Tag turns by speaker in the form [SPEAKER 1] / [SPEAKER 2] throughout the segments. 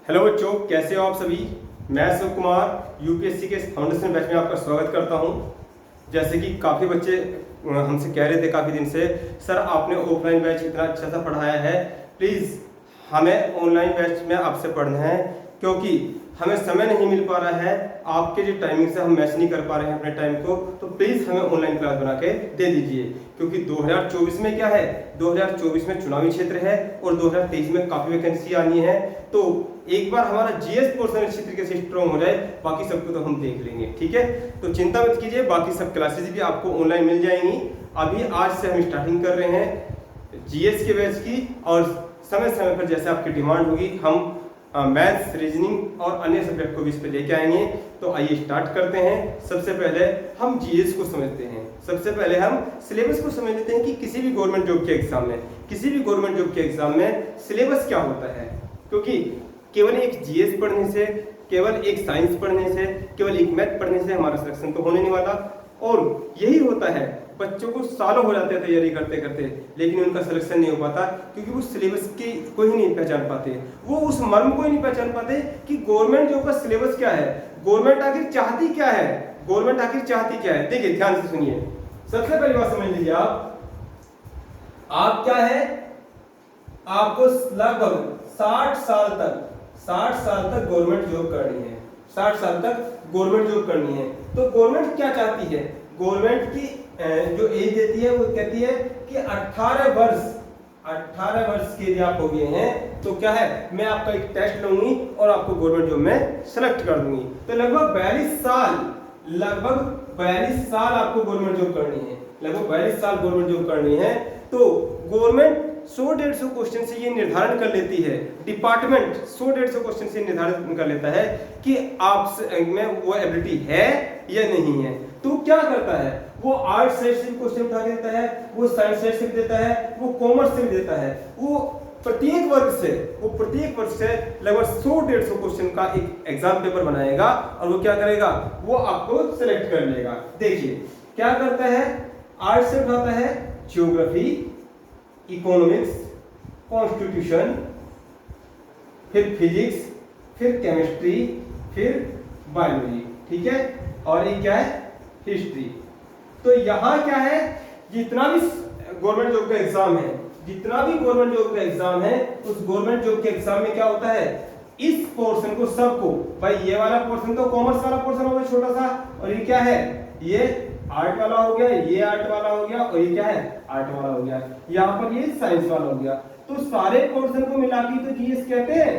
[SPEAKER 1] Hello बच्चों, कैसे हो आप सभी। मैं शिव कुमार यूपीएससी के फाउंडेशन बैच में आपका स्वागत करता हूं। जैसे कि काफ़ी बच्चे हमसे कह रहे थे काफ़ी दिन से, सर आपने ऑफलाइन बैच इतना अच्छा सा पढ़ाया है, प्लीज़ हमें ऑनलाइन बैच में आपसे पढ़ना है, क्योंकि हमें समय नहीं मिल पा रहा है, आपके जो टाइमिंग से हम मैच नहीं कर पा रहे हैं अपने टाइम को, तो प्लीज़ हमें ऑनलाइन क्लास बना के दे दीजिए। क्योंकि 2024 में क्या है, 2024 में चुनावी क्षेत्र है और 2023 में काफ़ी वैकेंसी आनी है। तो एक बार हमारा जीएस पोर्शन अच्छी तरीके से स्ट्रॉन्ग हो जाए, बाकी सबको तो हम देख लेंगे, ठीक है। तो चिंता मत कीजिए, बाकी सब क्लासेस भी आपको ऑनलाइन मिल जाएंगी। अभी आज से हम स्टार्टिंग कर रहे हैं जीएस के बैच की, और समय समय पर जैसे आपकी डिमांड होगी हम मैथ्स, रीजनिंग और अन्य सब्जेक्ट को भी इस पर लेके आएंगे। तो आइए स्टार्ट करते हैं। सबसे पहले हम जीएस को समझते हैं। सबसे पहले हम सिलेबस को समझ लेते हैं कि किसी भी गवर्नमेंट जॉब के एग्जाम में सिलेबस क्या होता है। क्योंकि केवल एक जीएस पढ़ने से, केवल एक साइंस पढ़ने से, केवल एक मैथ पढ़ने से हमारा सिलेक्शन तो होने नहीं वाला। और यही होता है, बच्चों को सालों हो जाते हैं तैयारी करते करते, लेकिन उनका सिलेक्शन नहीं हो पाता, क्योंकि वो सिलेबस की को ही नहीं पहचान पाते, वो उस मर्म को ही नहीं पहचान पाते कि गवर्नमेंट जॉब का सिलेबस क्या है, गवर्नमेंट आखिर चाहती क्या है, गवर्नमेंट आखिर चाहती क्या है। देखिए ध्यान से सुनिए, सबसे पहली बात समझ लीजिए, आप क्या है, आपको लगभग 60 साल तक गवर्नमेंट जॉब करनी है। 60 साल तक गवर्नमेंट जॉब करनी है। तो गवर्नमेंट क्या चाहती है, गवर्नमेंट की जो एज देती है वो कहती है कि 18 वर्ष के यदि आप हो गए हैं तो क्या है, मैं आपका एक टेस्ट लूंगी और आपको गवर्नमेंट जॉब में सेलेक्ट कर दूंगी। तो लगभग 42 साल आपको गवर्नमेंट जॉब करनी है, लगभग 42 साल गवर्नमेंट जॉब करनी है। तो गवर्नमेंट 100-150 क्वेश्चन से ये निर्धारण कर लेती है, डिपार्टमेंट 100-150 क्वेश्चन से निर्धारण कर लेता है कि आप में वो एबिलिटी है या नहीं है। तो क्या करता है, वो आर्ट साइड से क्वेश्चन उठा के देता है, वो साइंस साइड से भी देता है, वो कॉमर्स से भी देता है, वो प्रत्येक वर्ग से लगभग 100-150 क्वेश्चन का एक एग्जाम पेपर बनाएगा और वो क्या करेगा, वो आपको सिलेक्ट कर लेगा। देखिए क्या करता है, आर्ट से उठाता है ज्योग्राफी, इकोनॉमिक्स, कॉन्स्टिट्यूशन, फिर फिजिक्स, फिर केमिस्ट्री, फिर बायोलॉजी, ठीक है, और ये क्या है, हिस्ट्री। तो यहां क्या है, जितना भी गवर्नमेंट जॉब का एग्जाम है, उस गवर्नमेंट जॉब के एग्जाम में क्या होता है, इस पोर्शन को सबको, भाई ये वाला पोर्शन तो कॉमर्स वाला पोर्शन हो गया छोटा सा, और ये क्या है, ये आर्ट वाला हो गया, ये आर्ट वाला हो गया, और ये क्या है, आर्ट वाला हो गया, यहाँ पर ये साइंस वाला हो गया। तो सारे पोर्शन को मिला के तो जीएस कहते हैं।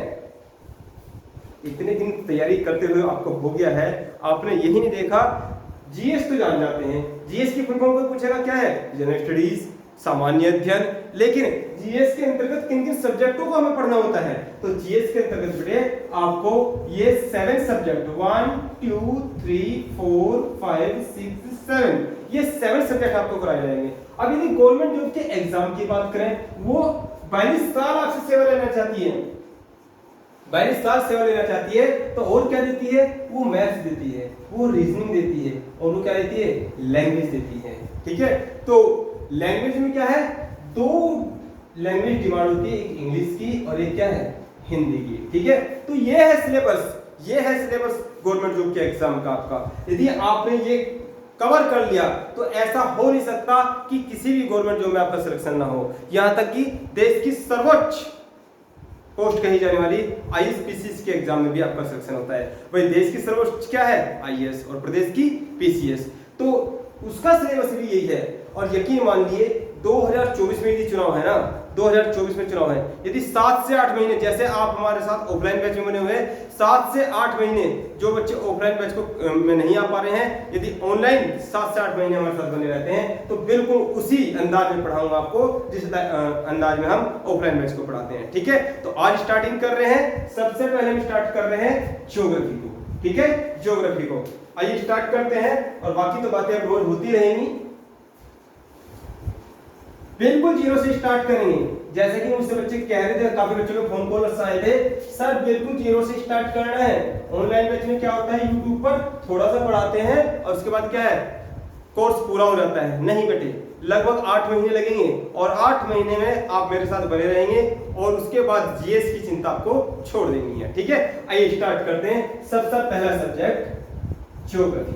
[SPEAKER 1] इतने दिन तैयारी करते हुए आपको हो गया है, आपने यही नहीं देखा, जीएस तो जान जाते हैं, जीएस की फुल फॉर्म कोई पूछेगा क्या है, जनरल स्टडीज, सामान्य अध्ययन, लेकिन जीएस के अंतर्गत किन किन सब्जेक्टों को हमें पढ़ना होता है। तो जीएस के अंतर्गत बेटे आपको ये 7 सब्जेक्ट 1 2 3 4 5 6 7 ये 7 सब्जेक्ट आपको कराए जाएंगे। अब यदि गवर्नमेंट जॉब के एग्जाम की बात करें, वो 42 साल आपसे सेवा लेना चाहती है, 42 साल सेवा लेना चाहती है, तो और क्या देती है, वो मैथ्स देती है, वो रीजनिंग देती है, और वो क्या देती है, लैंग्वेज देती है, ठीक है। तो लैंग्वेज में क्या है, 2 लैंग्वेज डिमांड होती है, एक इंग्लिश की और एक क्या है, हिंदी की, ठीक है। तो ये है सिलेबस गवर्नमेंट जॉब के एग्जाम का आपका। यदि आपने ये कवर कर लिया तो ऐसा हो नहीं सकता कि किसी भी गवर्नमेंट जॉब में आपका सिलेक्शन ना हो। यहां तक कि देश की सर्वोच्च पोस्ट कही जाने वाली आईएएस पीसीएस के एग्जाम में भी आपका सिलेक्शन होता है। वही देश की सर्वोच्च क्या है, आईएएस, और प्रदेश की पीसीएस, तो उसका सिलेबस भी यही है। और यकीन मानिए 2024 में यदि चुनाव है ना, 2024 में चुनाव है, यदि 7 से 8 महीने, जैसे आप हमारे साथ ऑफलाइन बैच में बने हुए, 7 से 8 महीने जो बच्चे ऑफलाइन बैच को में नहीं आ पा रहे हैं, यदि ऑनलाइन 7 से 8 महीने हमारे साथ बने रहते हैं, तो बिल्कुल उसी अंदाज में पढ़ाऊंगा आपको जिस अंदाज में हम ऑफलाइन बैच को पढ़ाते हैं, ठीक है। तो आज स्टार्टिंग कर रहे हैं, सबसे पहले हम स्टार्ट कर रहे हैं ज्योग्राफी को, ठीक है, ज्योग्राफी को। आइए स्टार्ट करते हैं, और बाकी तो बातें अब रोज होती रहेंगी। बिल्कुल जीरो से स्टार्ट करेंगे, जैसे कि मुझसे बच्चे कह रहे थे, काफी बच्चों के फोन कॉल आए थे, सर बिल्कुल जीरो से स्टार्ट करना है। ऑनलाइन बैच में क्या होता है, यूट्यूब पर थोड़ा सा पढ़ाते हैं और उसके बाद क्या है, कोर्स पूरा हो जाता है। नहीं बेटे, लगभग 8 महीने लगेंगे और 8 महीने में आप मेरे साथ बने रहेंगे और उसके बाद जीएस की चिंता आपको छोड़ देनी है। ठीक है, आइए स्टार्ट करते हैं। सबसे पहला सब्जेक्ट ज्योग्राफी।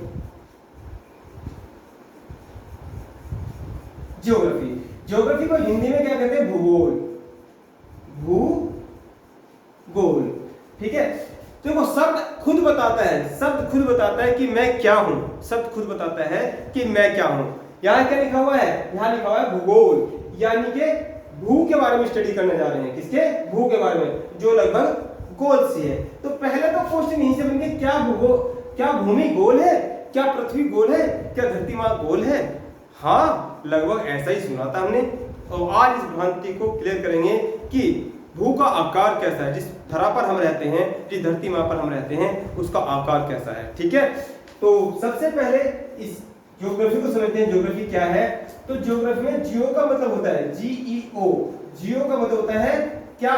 [SPEAKER 1] ज्योग्राफी ज्योग्राफी को हिंदी में क्या कहते हैं? भूगोल। भूगोल, ठीक है। तो वो शब्द खुद बताता है, शब्द खुद बताता है कि मैं क्या हूं, शब्द खुद बताता है कि मैं क्या हूं। यहां क्या लिखा हुआ है? यहां लिखा हुआ है भूगोल, यानी कि भू के बारे में स्टडी करने जा रहे हैं। किसके? भू के बारे में, जो लगभग गोल सी है। तो पहले तो क्वेश्चन यहीं से बनेंगे, क्या भूमि गोल है? क्या पृथ्वी गोल है? क्या धरती माँ गोल है? हाँ, लगभग ऐसा ही सुना था हमने। और आज इस भ्रांति को क्लियर करेंगे कि भू का आकार कैसा है, जिस धरा पर हम रहते हैं, जिस धरती माँ पर हम रहते हैं, उसका आकार कैसा है। ठीक है, तो सबसे पहले इस ज्योग्राफी को समझते हैं। ज्योग्राफी क्या है? तो ज्योग्राफी में जियो का मतलब होता है GEO। जियो का मतलब होता है क्या?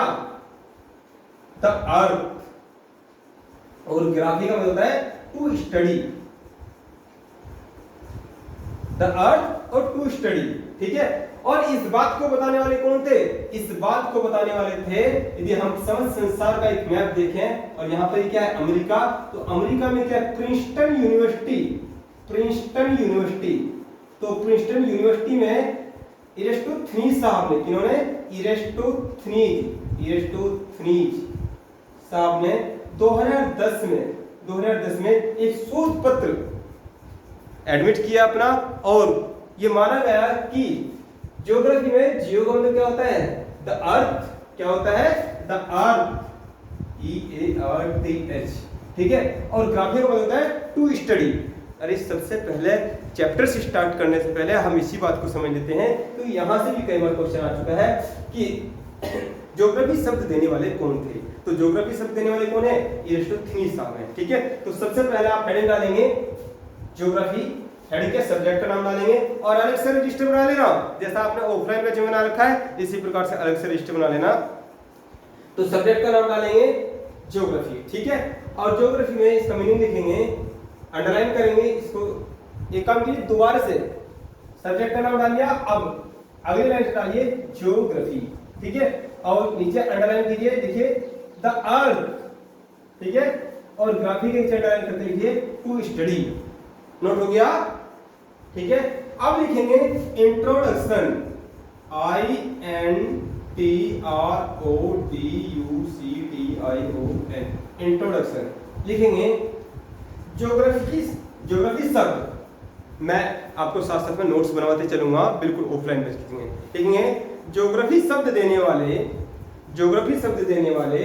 [SPEAKER 1] The earth. और ग्राफी का मतलब होता है टू स्टडी, द अर्थ और टू स्टडी। ठीक है, और इस बात को बताने वाले कौन थे? इस बात को बताने वाले थे, यदि हम समस्त संसार का एक मैप देखें और यहाँ पर क्या है? अमेरिका। तो अमेरिका में क्या है? Princeton university. प्रिंसटन यूनिवर्सिटी, तो प्रिंसटन यूनिवर्सिटी में इरेस्टोथनीज साहब ने, किन्होंने? इरेस्टोथनीज साहब ने 2010 में एक शोध पत्र एडमिट किया अपना, और ये माना गया कि ज्योग्राफी में जियो का मतलब क्या होता है? The earth. क्या होता है? The earth, EARTH। ठीक है, और ग्राफी का मतलब होता है टू स्टडी। अरे सबसे पहले चैप्टर से स्टार्ट करने से पहले हम इसी बात को समझ लेते हैं। तो यहां से भी कई बार क्वेश्चन आ चुका है कि ज्योग्राफी शब्द देने वाले कौन थे? तो ज्योग्राफी शब्द देने वाले कौन है? इरेस्टोथनीज साहब हैं। ठीक है, तो सबसे पहले आप हेडिंग डालेंगे ज्योग्राफी, हेडिंग के सब्जेक्ट का नाम डालेंगे और अलग से रजिस्टर बना लेना। जैसा आपने ऑफलाइन बैच में बना रखा है, इसी प्रकार से अलग से रजिस्टर बना लेना। तो सब्जेक्ट का नाम डालेंगे ज्योग्राफी। ठीक है, और ज्योग्राफी में इसका मीनिंग लिखेंगे, अंडरलाइन करेंगे इसको। एक काम कीजिए, दोबारा से सब्जेक्ट का नाम डाल दिया, अब अगली लाइन डालिए ज्योग्राफी। ठीक है, और नीचे अंडरलाइन कीजिए, लिखिए द अर्थ। ठीक है, और ग्राफी के नीचे अंडरलाइन करते लिखिए टू स्टडी। नोट हो गया? ठीक है, अब लिखेंगे इंट्रोडक्शन, INTRODUCTION, इंट्रोडक्शन लिखेंगे। ज्योग्राफी शब्द मैं आपको साथ साथ में नोट्स बनवाते चलूंगा, बिल्कुल ऑफलाइन बेस लिखेंगे। ज्योग्राफी शब्द देने वाले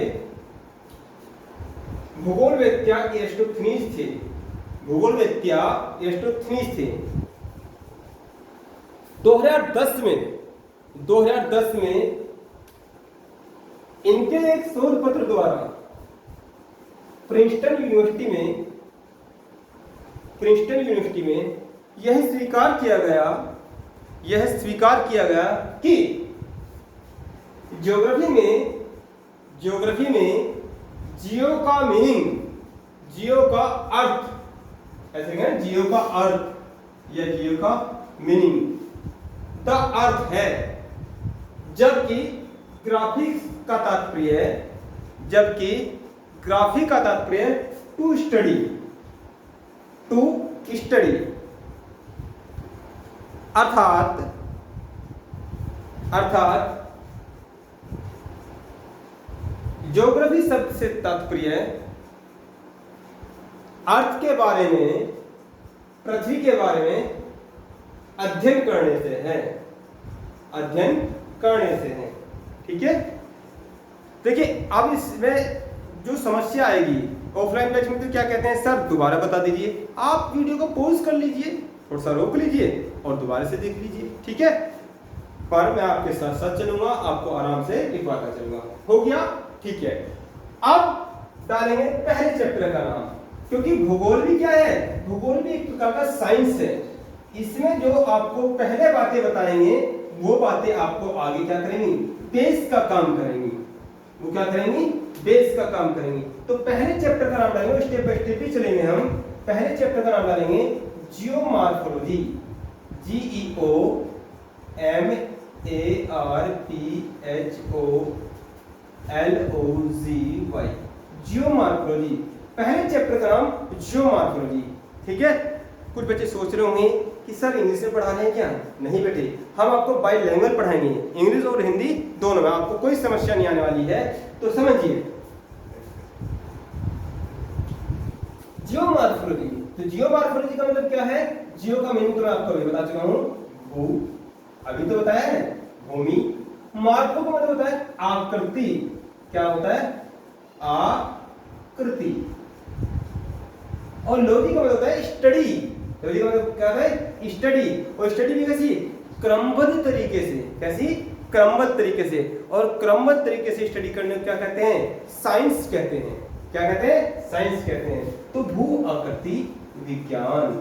[SPEAKER 1] भूगोलवेत्ता इरेस्टोथनीज थे। भूगोलवेत्ता इरेस्टोथनीज थे। 2010 में इनके एक शोध पत्र द्वारा प्रिंसटन यूनिवर्सिटी में यह स्वीकार किया गया कि ज्योग्राफी में जियो का मीनिंग, जियो का अर्थ, ऐसे कहें जियो का अर्थ या जियो का मीनिंग द अर्थ है, जबकि ग्राफी का तात्पर्य टू स्टडी। अर्थात ज्योग्राफी शब्द से तात्पर्य अर्थ के बारे में, पृथ्वी के बारे में अध्ययन करने से है। ठीक है, देखिए अब इसमें जो समस्या आएगी ऑफलाइन बैच में, तो क्या कहते हैं? सर दोबारा बता दीजिए। आप वीडियो को पॉज कर लीजिए, थोड़ा सा रोक लीजिए और दोबारा से देख लीजिए। ठीक है, पर मैं आपके साथ साथ चलूंगा, आपको आराम से लिखवाता चलूंगा। हो गया? ठीक है, अब डालेंगे पहले चैप्टर का नाम, क्योंकि भूगोल भी क्या है? भूगोल भी एक प्रकार का साइंस है। इसमें जो आपको पहले बातें बताएंगे, वो बातें आपको आगे क्या करेंगी? बेस का काम करेंगी। वो क्या करेंगी? बेस का काम करेंगी। तो पहले चैप्टर का नाम डालेंगे, स्टेप बाय स्टेप ही चलेंगे हम। पहले चैप्टर का नाम डालेंगे जियोमॉर्फोलॉजी, GEOMORPHOLOGY। MARPHOLOGY, geomorphology. पहले चैप्टर का नाम जियोमॉर्फोलॉजी। ठीक है। कुछ बच्चे सोच रहे होंगे कि सर इंग्लिश में पढ़ा रहे हैं क्या? नहीं बेटे, हम आपको बाइलैंग्वेज पढ़ाएंगे, इंग्लिश और हिंदी दोनों में, आपको कोई समस्या नहीं आने वाली है। तो समझिए जियोमॉर्फोलॉजी। तो जियोमॉर्फोलॉजी का मतलब क्या है? जियो का मीनिंग तो मैं आपको अभी बता चुका हूं, भू, अभी तो बताया है, भूमि। मार्फो का मतलब होता है आकृति। क्या होता है? आकृति। और लॉजी का मतलब होता है स्टडी। लॉजी का मतलब क्या होता है? स्टडी। और स्टडी भी कैसी? क्रमबद्ध तरीके से। कैसी? क्रमबद्ध तरीके से। और क्रमबद्ध तरीके से स्टडी करने को क्या कहते हैं? साइंस कहते हैं। क्या कहते हैं? साइंस कहते हैं। तो भू आकृति विज्ञान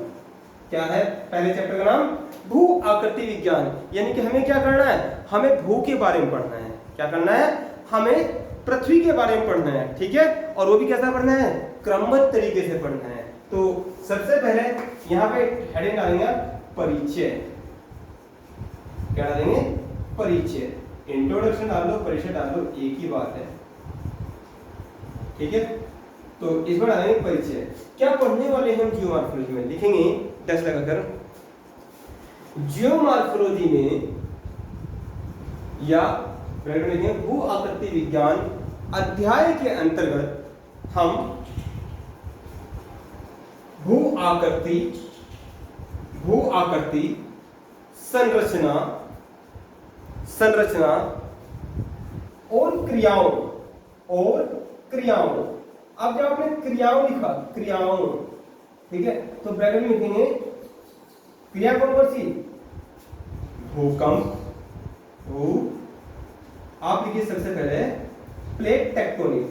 [SPEAKER 1] क्या है? पहले चैप्टर का नाम भू आकृति विज्ञान। यानी कि हमें क्या करना है? हमें भू के बारे में पढ़ना है। क्या करना है? हमें पृथ्वी के बारे में पढ़ना है। ठीक है। और वो भी कैसा पढ़ना है? क्रमबद्ध तरीके से पढ़ना है। तो सबसे पहले यहाँ पे हेडिंग डालेंगे परिचय। क्या डालेंगे? परिचय। इंट्रोडक्शन डाल लो, परिचय डाल लो, एक ही बात है। ठीक है। तो इसमें डालेंगे परिचय। क्या पढ़ने वाले हम जियोमॉर्फोलॉजी में? लिखेंगे 10 लगाकर, जियोमॉर्फोलॉजी में या भू आकृति विज्ञान अध्याय के अंतर्गत हम भू आकृति संरचना और क्रियाओं। अब जब आपने क्रियाओं लिखा, क्रियाओं, ठीक है, तो ब्रैकेट में लिखेंगे क्रिया कौन सी? भूकंप। आप लिखिए सबसे पहले plate tectonic.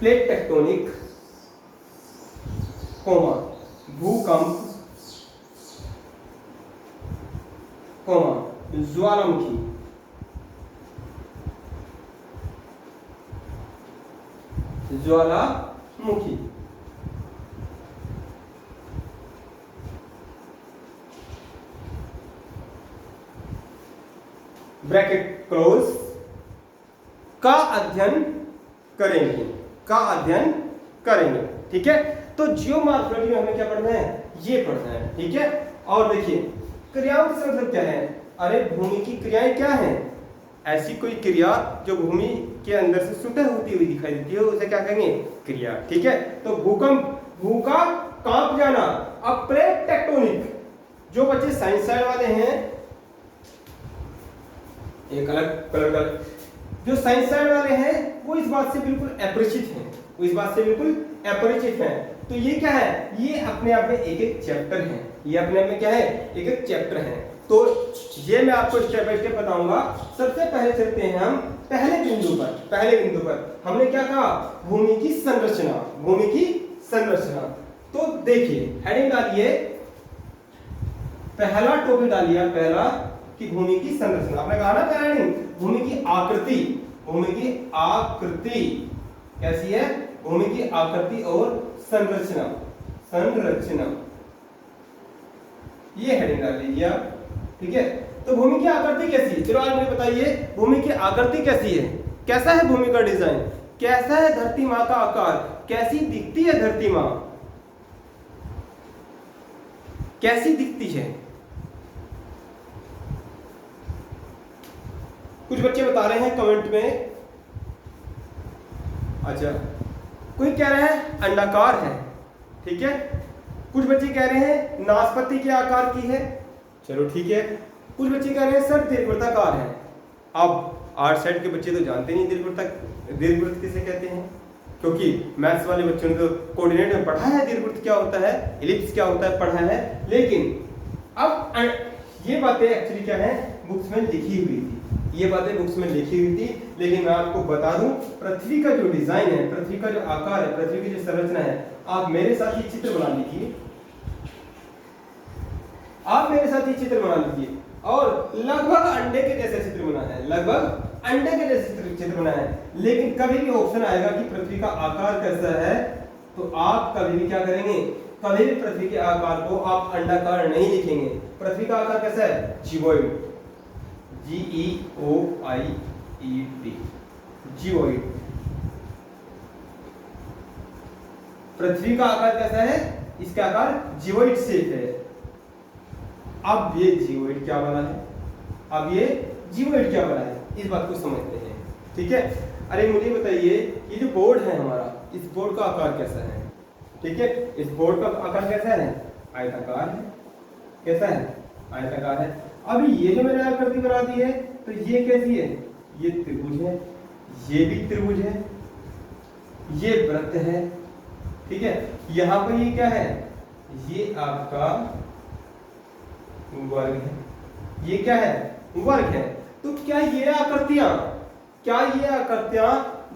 [SPEAKER 1] Plate tectonic, comma, भूकंप, कोमा, ज्वालामुखी। ज्वालामुखी। Bracket close. का अध्ययन करेंगे। ठीक है। तो जियोमॉर्फोलॉजी में हमें क्या पढ़ना है? ये पढ़ना है। ठीक है। और देखिए क्रियाओं का मतलब क्या है? अरे भूमि की क्रियाएं क्या हैं? ऐसी कोई क्रिया जो भूमि के अंदर से सुटह होती हुई दिखाई देती है, उसे क्या कहेंगे? क्रिया। ठीक है। तो भूकंप, भू का कांप जाना। अब प्लेट टेक्टोनिक, जो बच्चे साइंस साइड वाले हैं, एक अलग कलर, जो साइंस साइड वाले हैं वो इस बात से बिल्कुल अपरिचित हैं। तो ये क्या है? ये अपने आप में एक चैप्टर है। ये अपने आप में क्या है? एक चैप्टर है। तो ये मैं आपको स्टेप बाय स्टेप बताऊंगा। सबसे पहले चलते हैं हम पहले बिंदु पर हमने क्या कहा? भूमि की संरचना। तो देखिए हेडिंग डालिए, पहला टॉपिक डालिए, पहला कि भूमि की संरचना। आपने कहा ना पहला हेडिंग, भूमि की आकृति कैसी है? भूमि की आकृति और संरचना। ये हेडिंग डाल लीजिए आप। ठीक है। तो भूमि की आकृति कैसी है? चलो आज मुझे बताइए भूमि की आकृति कैसी है? कैसा है भूमि का डिजाइन? कैसा है धरती माँ का आकार? कैसी दिखती है धरती माँ? कैसी दिखती है? कुछ बच्चे बता रहे हैं कमेंट में। अच्छा, कोई कह रहा है अंडाकार है। ठीक है। कुछ बच्चे कह रहे हैं नाशपाती के आकार की है। चलो ठीक है। कुछ बच्चे कह रहे हैं सर दीर्घवृत्ताकार है। अब आर्ट साइड के बच्चे तो जानते नहीं दीर्घवृत्त किसे कहते हैं, क्योंकि मैथ्स वाले बच्चों ने तो कोऑर्डिनेट में पढ़ा है दीर्घवृत्त क्या होता है, एलिप्स क्या होता है पढ़ा है। लेकिन अब ये बातें एक्चुअली क्या है? बुक्स में लिखी हुई थी। ये बातें बुक्स में लिखी हुई थी, लेकिन मैं आपको बता दूं पृथ्वी का जो डिजाइन है, पृथ्वी का जो आकार है, पृथ्वी की जो संरचना है, आप मेरे साथ ये चित्र बना लीजिए। और लगभग अंडे के जैसे चित्र बना है, लेकिन कभी भी ऑप्शन आएगा कि पृथ्वी का आकार कैसा है, तो आप कभी भी क्या करेंगे? कभी भी पृथ्वी के आकार को आप अंडाकार नहीं लिखेंगे। पृथ्वी का आकार कैसा है? जिवोइड, GEOIED, जिवोइड। पृथ्वी का आकार कैसा है? इसका आकार जिवोइड शेप है। अब ये जिवोइड क्या बना है? अब ये जिवोइड क्या बना है, इस बात को समझते हैं। ठीक है, अरे मुझे बताइए, ये जो बोर्ड है हमारा, इस बोर्ड का आकार कैसा है? ठीक है, इस बोर्ड का आकार कैसा है? आयताकार है। कैसा है? आयताकार है। अभी ये जो मैंने आकृति बना दी है, तो ये कैसी है? ये त्रिभुज है, ये भी त्रिभुज है, ये वृत्त है। ठीक है, यहाँ पर ये क्या है? ये आपका वर्ग है। ये क्या है? वर्ग है। तो क्या ये आकृतियां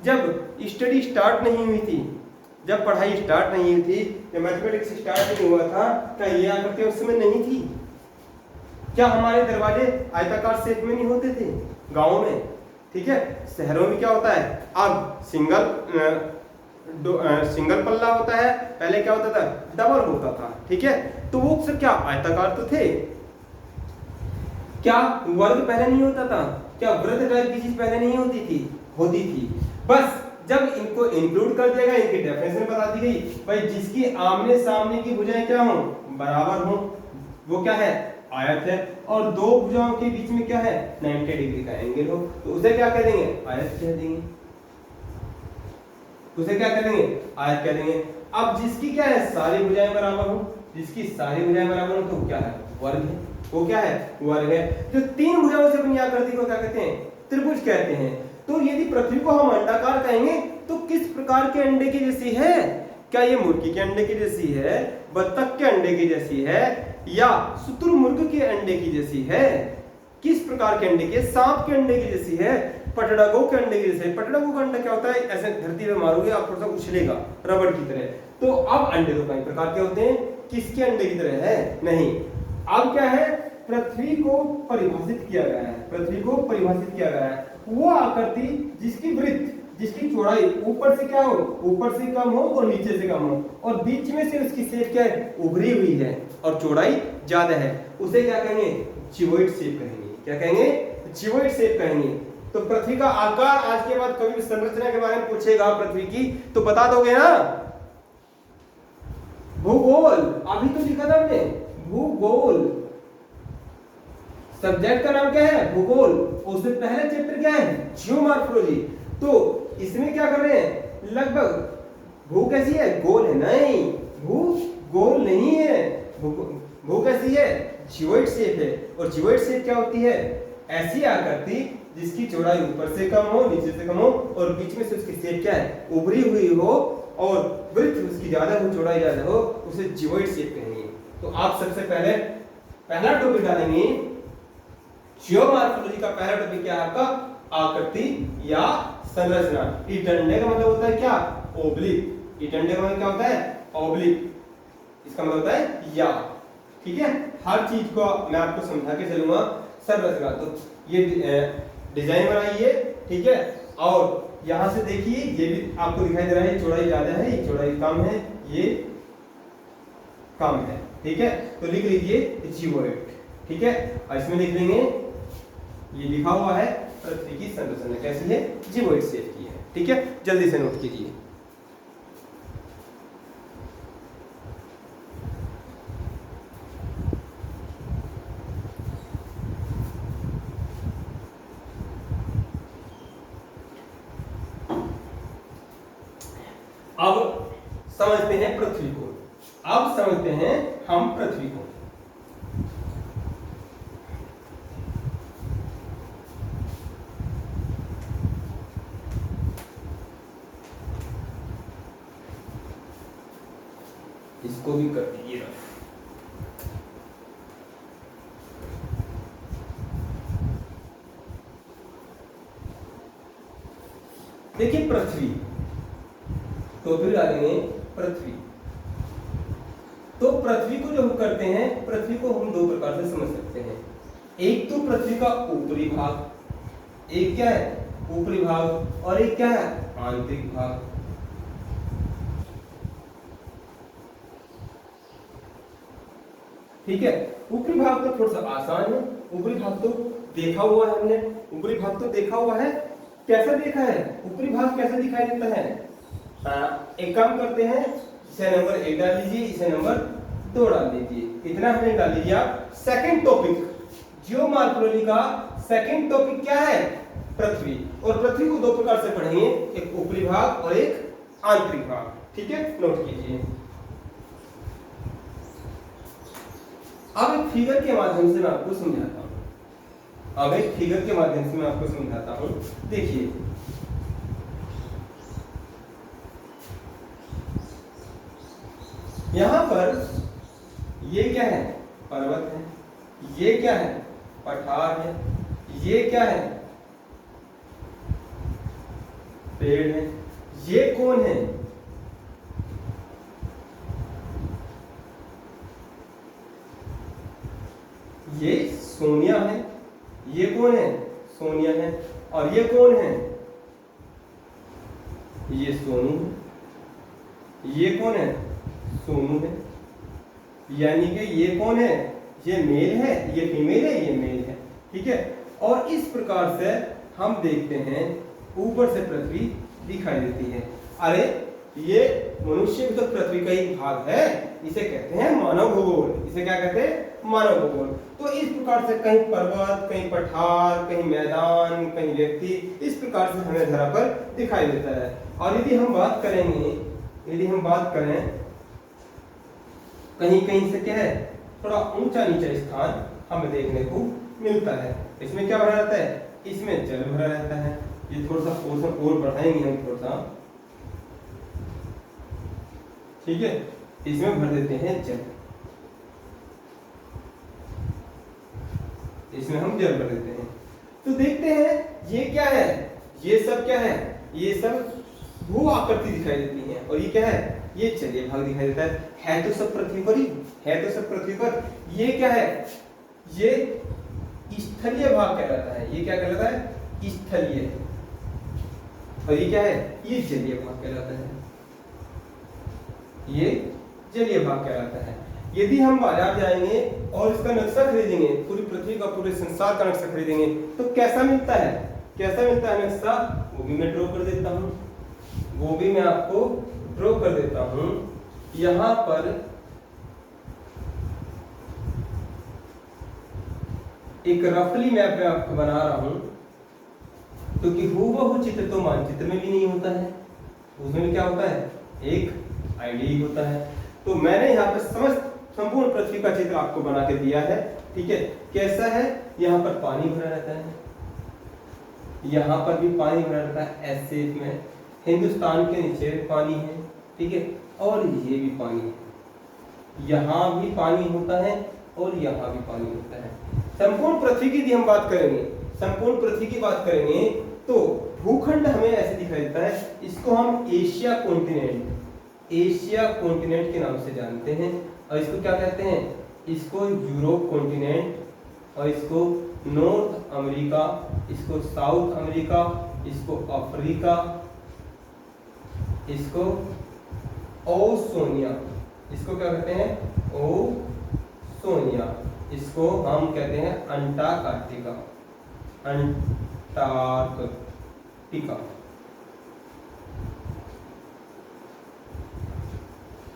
[SPEAKER 1] जब स्टडी स्टार्ट नहीं हुई थी, जब पढ़ाई स्टार्ट नहीं हुई थी, जब मैथमेटिक्स स्टार्ट नहीं हुआ था, क्या ये आकृतियां उस समय नहीं थी? क्या हमारे दरवाजे आयताकार शेप में नहीं होते थे गांवों में? ठीक है, शहरों में क्या होता है? अब सिंगल पल्ला होता है, पहले क्या होता था? डबल होता था। ठीक है, तो वो सब क्या आयताकार तो थे। क्या वर्ग पहले नहीं होता था? क्या वृत्त टाइप की चीज पहले नहीं होती थी? होती थी। बस जब इनको इंक्लूड कर दिया गया, इनकी डेफिनेशन बता दी गई, भाई जिसकी आमने सामने की भुजाएं क्या हो? बराबर हो, वो क्या है? आयत है। और दो भुजाओं के बीच में क्या है? 90 डिग्री का एंगल हो, तो उसे क्या कह देंगे? आयत कह देंगे। उसे क्या कह देंगे? आयत कह देंगे। अब जिसकी क्या है? सारी भुजाएं बराबर हो, जिसकी सारी भुजाएं बराबर हो, तो क्या है? वर्ग है। वो क्या है? वर्ग है। जो तीन भुजाओं से बनी आकृति को क्या कहते हैं? त्रिभुज कहते हैं। तो यदि पृथ्वी को हम अंडाकार कहेंगे तो किस प्रकार के अंडे की जैसी है? क्या ये मुर्गी के अंडे की जैसी है, बत्तख के अंडे की जैसी है, या शुतुरमुर्ग के अंडे की जैसी है? किस प्रकार के अंडे की? सांप के अंडे की जैसी है, पटडगों के अंडे की जैसे। पटडगों का अंडा क्या होता है? ऐसे धरती पे मारोगे आप, थोड़ा सा उछलेगा रबड़ की तरह। तो अब अंडे तो कई प्रकार के होते हैं, किसके अंडे की तरह है? नहीं। अब क्या है? पृथ्वी को परिभाषित किया गया है, पृथ्वी को परिभाषित किया गया है वो आकृति जिसकी वृत्त, जिसकी चौड़ाई ऊपर से क्या हो? ऊपर से कम हो और नीचे से कम हो, और बीच में से उसकी शेप क्या है? उभरी हुई है और चौड़ाई ज्यादा है, उसे क्या कहेंगे? जिवोइड शेप कहेंगे। क्या कहेंगे? जिवोइड शेप कहेंगे। तो पृथ्वी का आकार आज के बाद कभी भी संरचना के बारे में पूछेगा पृथ्वी की, तो बता दोगे ना? भूगोल, अभी तो लिखा था हमने, भूगोल। सब्जेक्ट का नाम क्या है? भूगोल। उससे पहले चैप्टर क्या है? जियोमॉर्फोलॉजी। तो इसमें क्या कर रहे हैं? लगभग भू कैसी है? गोल है। नहीं, भू गोल नहीं है। भू कैसी है? जिवोइड शेप है। और जिवोइड शेप क्या होती है? ऐसी आकृति जिसकी चौड़ाई ऊपर से कम हो, नीचे से कम हो, और बीच में से उसकी शेप क्या है? उभरी हुई हो, और वृत्त उसकी ज्यादा हो, चौड़ाई ज्यादा हो, उसे जिवोइड शेप कहेंगे। तो आप सबसे पहले पहला टॉपिक डालेंगे जियोमॉर्फोलॉजी का। पहला टॉपिक क्या है आपका? आकृति या संरचना। इटंडे का मतलब होता है क्या? ओब्लिक। इटंडे का मतलब क्या होता है? ओब्लिक। इसका मतलब होता है या। ठीक है, हर चीज को मैं आपको समझा के चलूंगा। संरचना, तो ये डिजाइन बनाइए। ठीक है, और यहां से देखिए, ये भी आपको दिखाई दे रहा है, चौड़ाई ज्यादा है, ये चौड़ाई कम है, ये कम है। ठीक है, तो लिख लीजिए जिवोइड। ठीक है, और इसमें लिख लेंगे, ये लिखा हुआ है पृथ्वी की संरचना कैसी है? जिवोइड शेप की है। ठीक है, जल्दी से नोट कीजिए। अब समझते हैं पृथ्वी को। अब समझते हैं हम पृथ्वी को। इसको भी कर दीजिए रफ। देखिए पृथ्वी, तो फिर डालेंगे पृथ्वी। तो पृथ्वी को जो हम करते हैं, पृथ्वी को हम दो प्रकार से समझ सकते हैं। एक तो पृथ्वी का ऊपरी भाग, एक क्या है? ऊपरी भाग, और एक क्या है? आंतरिक भाग। ठीक है, ऊपरी भाग तो थोड़ा सा आसान है, ऊपरी भाग तो देखा हुआ है हमने, ऊपरी भाग तो देखा हुआ है। कैसा देखा है, ऊपरी भाग कैसा दिखाई देता है? एक काम करते हैं, इसे नंबर 1 डाल लीजिए, इसे नंबर 2 डाल दीजिए। इतना हमने डाल लीजिए आप। सेकंड टॉपिक, जियोमॉर्फोलॉजी का सेकंड टॉपिक क्या है? पृथ्वी। और पृथ्वी को दो प्रकार से पढ़ेंगे, एक ऊपरी भाग और एक आंतरिक भाग। ठीक है, नोट कीजिए। अब एक फिगर के माध्यम से मैं आपको समझाता हूं, अब एक फिगर के माध्यम से मैं आपको समझाता हूं। देखिए, यहां पर ये क्या है? पर्वत है। ये क्या है? पठार है। ये क्या है? पेड़ है। ये कौन है? ये सोनिया है। ये कौन है? सोनिया है। और ये कौन है? ये सोनू है। ये कौन है? सोनू है। यानी कि ये कौन है? ये मेल है, ये फीमेल है, ये मेल है। ठीक है, और इस प्रकार से हम देखते हैं ऊपर से पृथ्वी दिखाई देती है। अरे ये मनुष्य भी तो पृथ्वी का ही भाग है, इसे कहते हैं मानव भूगोल। इसे क्या कहते हैं? मानव भूगोल। तो इस प्रकार से कहीं पर्वत, कहीं पठार, कहीं मैदान, कहीं व्यक्ति, इस प्रकार से हमें धरा पर दिखाई देता है। और यदि हम बात करेंगे, यदि हम बात करें कहीं कहीं से क्या है, थोड़ा ऊंचा नीचा स्थान हमें देखने को मिलता है। इसमें क्या भरा रहता है? इसमें जल भरा रहता है। ये थोड़ा सा पोर्शन और बढ़ाएंगे हम थोड़ा सा, ठीक है, इसमें भर देते हैं जल, इसमें हम जल भर देते हैं। तो देखते हैं ये क्या है? ये सब क्या है? ये सब भू आकृति दिखाई देती है। और ये क्या है? ये जलीय भाग दिखाई देता है तो सब पृथ्वी पर ही है, तो सब पृथ्वी पर। ये क्या है? ये स्थलीय भाग कहलाता है। ये क्या कहलाता है? स्थलीय। और ये क्या है? ये जलीय भाग कहलाता है। ये जलीय भाग कहलाता है। यदि हम बाजार जाएंगे और इसका नक्शा खरीदेंगे, पूरी पृथ्वी का, पूरे संसार का नक्शा खरीदेंगे, तो कैसा मिलता है? कैसा मिलता है नक्शा? वो भी मैं ड्रॉ कर देता हूं, वो भी मैं आपको ड्रॉ कर देता हूं। यहां पर एक रफली मैप मैं आपको बना रहा हूं, क्योंकि हूबहू चित्र तो मानचित्र में भी नहीं होता है, उसमें भी क्या होता है? एक आइडिया होता है। तो मैंने यहाँ पर संपूर्ण पृथ्वी का चित्र आपको बना के दिया है। ठीक है, कैसा है? यहाँ पर पानी भरा रहता है, यहाँ पर भी पानी भरा रहता है एस शेप में, हिंदुस्तान के नीचे पानी है। ठीक है, और ये भी पानी है, यहाँ भी पानी होता है और यहाँ भी पानी होता है। संपूर्ण पृथ्वी की यदि हम बात करेंगे, संपूर्ण पृथ्वी की बात करेंगे, तो भूखंड हमें ऐसे दिखाई देता है। इसको हम एशिया कॉन्टिनेंट, एशिया कॉन्टिनेंट के नाम से जानते हैं। और इसको क्या कहते हैं? इसको यूरोप कॉन्टिनेंट, और इसको नॉर्थ अमेरिका, इसको साउथ अमेरिका, इसको अफ्रीका, इसको ओसोनिया, इसको क्या कहते हैं? ओसोनिया। इसको हम कहते हैं अंटार्कटिका, अंटार्कटिका,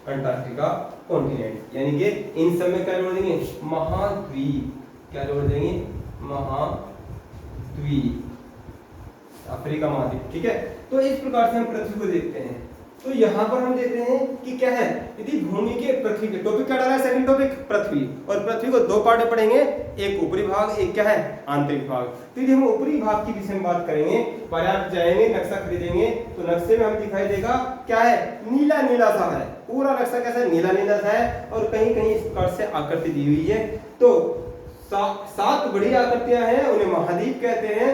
[SPEAKER 1] अंटार्कटिका कॉन्टिनेंट। यानी कि इन सब में क्या जोड़ देंगे? महाद्वीप। क्या जोड़ देंगे? महाद्वीप, अफ्रीका महाद्वीप। ठीक है, तो इस प्रकार से हम पृथ्वी को देखते हैं। तो यहाँ पर हम देखते हैं कि क्या है, यदि भूमि के पृथ्वी के टॉपिक क्या डाला है? सेकंड टॉपिक पृथ्वी। और पृथ्वी को दो पार्ट में पढ़ेंगे, एक ऊपरी भाग, एक क्या है? आंतरिक भाग। तो यदि हम ऊपरी भाग की विषय में बात करेंगे, बाजार जाएंगे, नक्शा खरीदेंगे, तो नक्शे में हमें दिखाई देगा क्या है? नीला नीला सा है, पूरा नक्शा कैसा है? नीला नीला सा है। और कहीं कहीं इस प्रकार से आकृति दी हुई है। तो 7 बड़ी आकृतियां हैं, उन्हें महाद्वीप कहते हैं।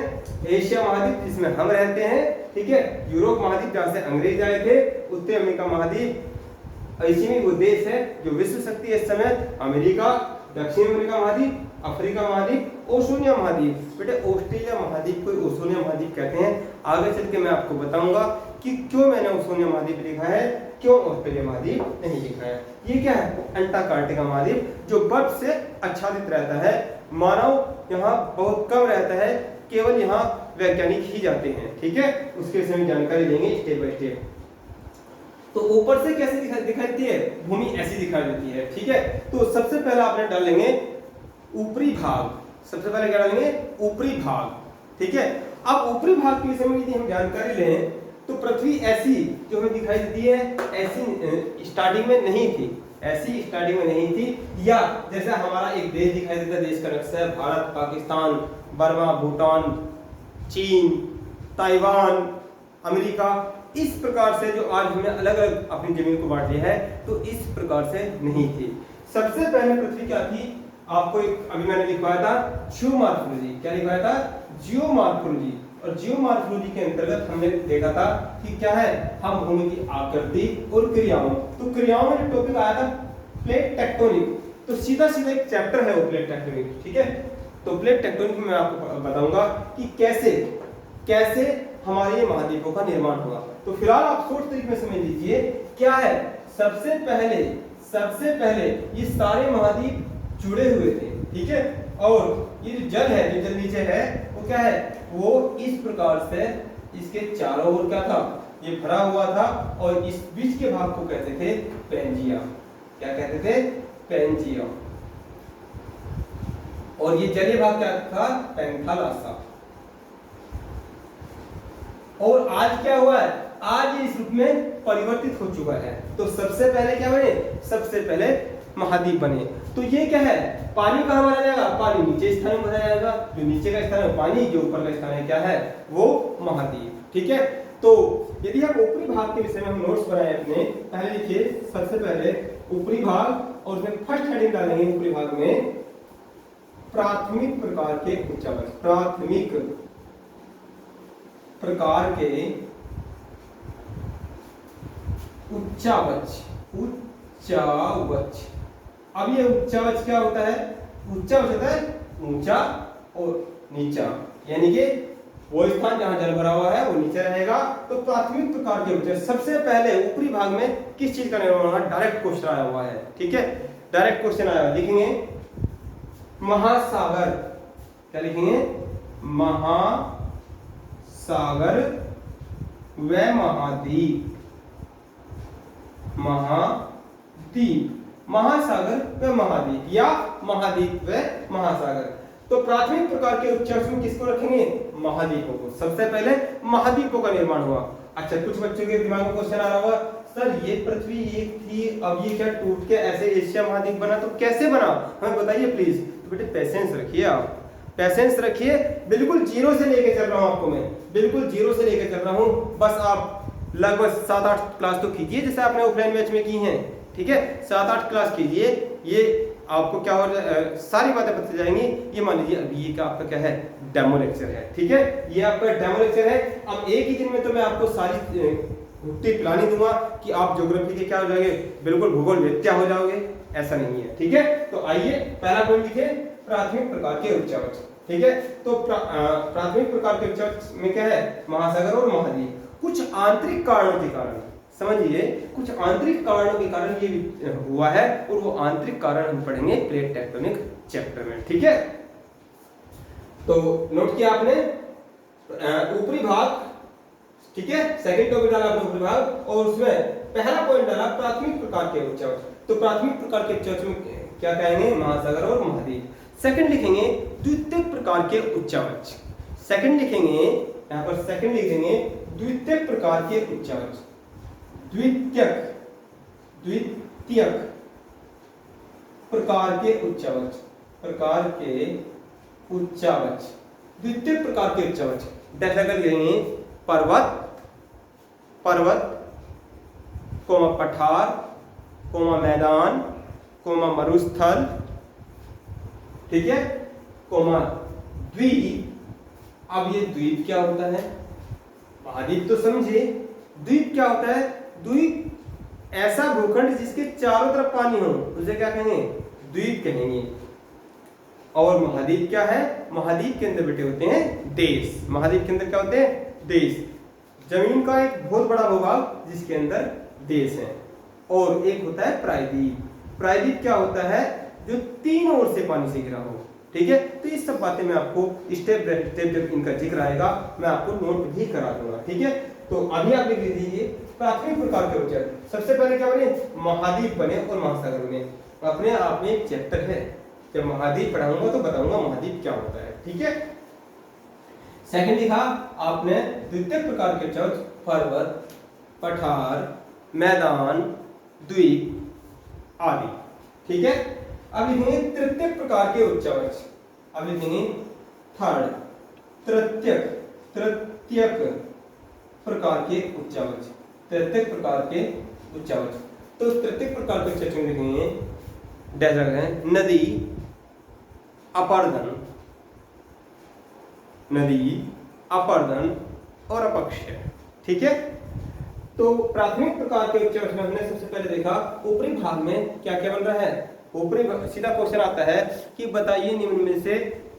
[SPEAKER 1] एशिया महाद्वीप जिसमें हम रहते हैं, ठीक है, यूरोप महाद्वीप जहां से अंग्रेज आए थे, उत्तरी अमेरिका महाद्वीप, ऐसी में वो देश है जो विश्व शक्ति है इस समय, अमेरिका, दक्षिण अमेरिका महाद्वीप, अफ्रीका महाद्वीप, ओशोनिया महाद्वीप। बेटे ऑस्ट्रेलिया महाद्वीप को ओशोनिया महाद्वीप कहते हैं। आगे चल के मैं आपको बताऊंगा कि क्यों मैंने ओशोनिया महाद्वीप लिखा है, क्यों ऑस्ट्रेलिया महाद्वीप नहीं लिखा है। ये क्या है, अंटार्कटिका महाद्वीप, जो बर्फ से आच्छादित रहता है। मानव यहाँ बहुत कम रहता है, केवल यहाँ वैज्ञानिक ही जाते हैं। ठीक है, उसके विषय में जानकारी लेंगे स्टेप बाय स्टेप। तो ऊपर से कैसे दिखाई देती है, भूमि ऐसी दिखाई देती है। ठीक है, तो सबसे पहले आपने डालेंगे ऊपरी भाग, सबसे पहले क्या डालेंगे, ऊपरी भाग। ठीक है, अब ऊपरी भाग के विषय में यदि हम जानकारी लें तो पृथ्वी ऐसी जो हमें दिखाई देती है, ऐसी स्टार्टिंग में नहीं थी, ऐसी स्टार्टिंग में नहीं थी। या जैसा हमारा एक देश दिखाई देता है, देश का नक्शा है भारत, पाकिस्तान, बर्मा, भूटान, चीन, ताइवान, अमेरिका, इस प्रकार से जो आज हमने अलग अलग अपनी जमीन को बांट दिया है, तो इस प्रकार से नहीं थी। सबसे पहले पृथ्वी क्या थी, आपको एक अभी मैंने लिखवाया था जियोमॉर्फोलॉजी। क्या लिखवाया था, जियोमॉर्फोलॉजी। और जियोमॉर्फोलॉजी के अंतर्गत हमने देखा था कि क्या है, हम भूमि की आकृति और क्रियाओं, तो क्रियाओं में जो टॉपिक आया था प्लेट टेक्टोनिक, तो सीधा सीधा एक चैप्टर है वो प्लेट टेक्टोनिक। ठीक है, तो प्लेट टेक्टोनिक में मैं आपको बताऊंगा कि कैसे कैसे हमारे ये महाद्वीपों का निर्माण हुआ। तो फिलहाल आप शॉर्ट तरीके में समझ लीजिए क्या है। सबसे पहले ये सारे महाद्वीप जुड़े हुए थे। ठीक है, और ये जो जल है, जो जल नीचे है, वो क्या है, वो इस प्रकार से इसके चारों ओर क्या था, ये भरा हुआ था। और इस बीच के भाग को कहते थे पेंजिया। क्या कहते थे, पेंजिया। और ये जलीय भाग क्या था, पैंथालासा। और आज क्या हुआ है, आज इस रूप में परिवर्तित हो चुका है। तो सबसे पहले क्या बने, सबसे पहले महाद्वीप बने। तो ये क्या है, पानी कहाँ भरा जाएगा, पानी नीचे स्थान में भरा जाएगा। जो नीचे का स्थान है पानी, जो ऊपर का स्थान है क्या है, वो महाद्वीप। ठीक है, तो यदि हम ऊपरी भाग के विषय में हम नोट्स बनाए अपने, पहले लिखिए सबसे पहले ऊपरी भाग, और उसमें फर्स्ट हेडिंग डालेंगे ऊपरी भाग में प्राथमिक प्रकार के उच्चावच। प्राथमिक प्रकार के उच्चावच। उच्चावच, अब ये उच्चावच क्या होता है, उच्चावच होता है ऊंचा और नीचा, यानी कि वो स्थान जहां जल भरा हुआ है वो नीचे रहेगा। तो प्राथमिक प्रकार के उच्चावच, सबसे पहले ऊपरी भाग में किस चीज का निर्माण हुआ, डायरेक्ट क्वेश्चन आया हुआ है। ठीक है, डायरेक्ट क्वेश्चन आया, लिखेंगे महासागर। क्या लिखेंगे, महासागर व महाद्वीप। महाद्वीप, महासागर व महाद्वीप, या महाद्वीप व महासागर। तो प्राथमिक प्रकार के उच्चावच में किसको रखेंगे, महाद्वीपों को। सबसे पहले महाद्वीपों का निर्माण हुआ। अच्छा, कुछ बच्चों के दिमाग में क्वेश्चन आ रहा होगा, सर ये पृथ्वी एक थी, अब ये क्या टूट के ऐसे एशिया महाद्वीप बना, तो कैसे बना, हमें बताइए प्लीज। तो बेटे पेशेंस रखिए, आप पेशेंस रखिए। बिल्कुल जीरो से लेके चल रहा हूं आपको मैं, बिल्कुल जीरो से लेके चल रहा हूं। बस आप लगभग 7-8 क्लास तो कीजिए जैसे आपने ऑफलाइन बैच में की हैं। ठीक है, 7-8 क्लास कीजिए, ये आपको क्या हो सारी बातें पता जाएंगी। ये मान लीजिए अभी ये आपका क्या है, डेमो लेक्चर है। ठीक है, ये आपका डेमो लेक्चर है। अब एक ही दिन में तो मैं आपको सारी भुट्टी पिलानी दूंगा कि आप ज्योग्राफी के क्या हो जाओगे, बिल्कुल भूगोल वेत्या हो जाओगे, ऐसा नहीं है। ठीक है, तो आइए पहला पॉइंट लिखे, प्राथमिक प्रकार के उच्चावच। ठीक है, तो प्राथमिक प्रकार के उच्चावच में क्या है, महासागर और महाद्वीप। कुछ आंतरिक कारणों के कारण, समझिए कुछ आंतरिक कारणों के कारण ये हुआ है, और वो आंतरिक कारण हम पढ़ेंगे प्लेट टेक्टोनिक चैप्टर में। ठीक है, तो नोट किया आपने ऊपरी भाग। ठीक है, सेकंड टॉपिक डाला आपने ऊपरी भाग, और उसमें पहला पॉइंट डाला प्राथमिक प्रकार के उच्चावच। तो प्राथमिक प्रकार के उच्चावच में क्या कहेंगे, महासागर और महाद्वीप। सेकंड लिखेंगे द्वितीयक प्रकार के उच्चावच। सेकंड लिखेंगे, यहां पर सेकंड लिखेंगे द्वितीयक प्रकार के उच्चावच। द्वितीयक प्रकार के उच्चावच, प्रकार के उच्चावच, द्वितीय प्रकार के उच्चावच। जैसा कर लेंगे पर्वत, पर्वत, कोमा पठार, कोमा मैदान, कोमा मरुस्थल। ठीक है, कोमा द्वीप। अब ये द्वीप क्या होता है, महाद्वीप तो समझे, द्वीप क्या होता है, द्वीप ऐसा भूखंड जिसके चारों तरफ पानी हो, उसे क्या कहेंगे, द्वीप कहेंगे। और महाद्वीप क्या है, महाद्वीप के अंदर बैठे होते हैं देश। महाद्वीप के अंदर क्या होते हैं, देश। जमीन का एक बहुत बड़ा भूभाग जिसके अंदर देश है, और एक होता है प्रायद्वीप। प्रायद्वीप क्या होता है? जो तीन ओर से पानी से घिरा हो। ठीक है, तो ये सब बातें मैं आपको स्टेप बाय स्टेप जब इनका जिक्र आएगा मैं आपको नोट भी करा दूंगा। ठीक है, तो अभी आप लिख लीजिए प्राथमिक प्रकार के उच्चर। सबसे पहले क्या बने? महाद्वीप बने और महासागर बने। अपने आप में एक चैप्टर है, जब महाद्वीप पढ़ाऊंगा तो बताऊंगा महाद्वीप क्या होता है। ठीक है, सेकंड लिखा आपने द्वितीय प्रकार के उच्चवच पर्वत, पठार, मैदान, द्वीप आदि। ठीक है, अब लिखेंगे तृतीय प्रकार के उच्चवच। अब लिखेंगे थर्ड, तृतीयक प्रकार के उच्चवच। तृतीय प्रकार के उच्चवच, तो तृतीय प्रकार के उच्चवच में लिखेंगे डैश है नदी, अपर्दन, नदी, अपर्दन और अपक्षय। ठीक है, तो प्राथमिक प्रकार के उच्चवच में हमने सबसे पहले देखा ऊपरी भाग में क्या क्या बन रहा है। ऊपरी सीधा क्वेश्चन आता है कि बताइए निम्न में से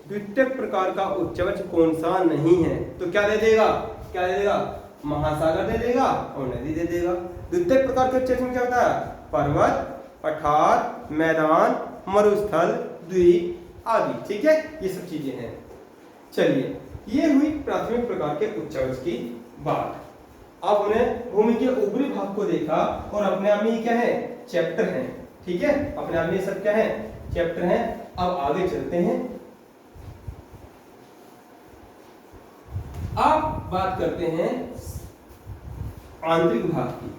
[SPEAKER 1] द्वितीय प्रकार का उच्चवच कौन सा नहीं है, तो क्या दे देगा? क्या दे देगा? महासागर दे देगा और नदी दे देगा। द्वितीय प्रकार के उच्चवच में क्या होता है? पर्वत, पठार, मैदान, मरुस्थल, द्वीप आदि। ठीक है, ये सब चीजें हैं। चलिए, ये हुई प्राथमिक प्रकार के उच्चवच की बात। अब हमने भूमि के ऊपरी भाग को देखा और अपने आप में ये क्या है? चैप्टर है। ठीक है, अपने आप में सब क्या है? चैप्टर है। अब आगे चलते हैं, अब बात करते हैं आंतरिक भाग की।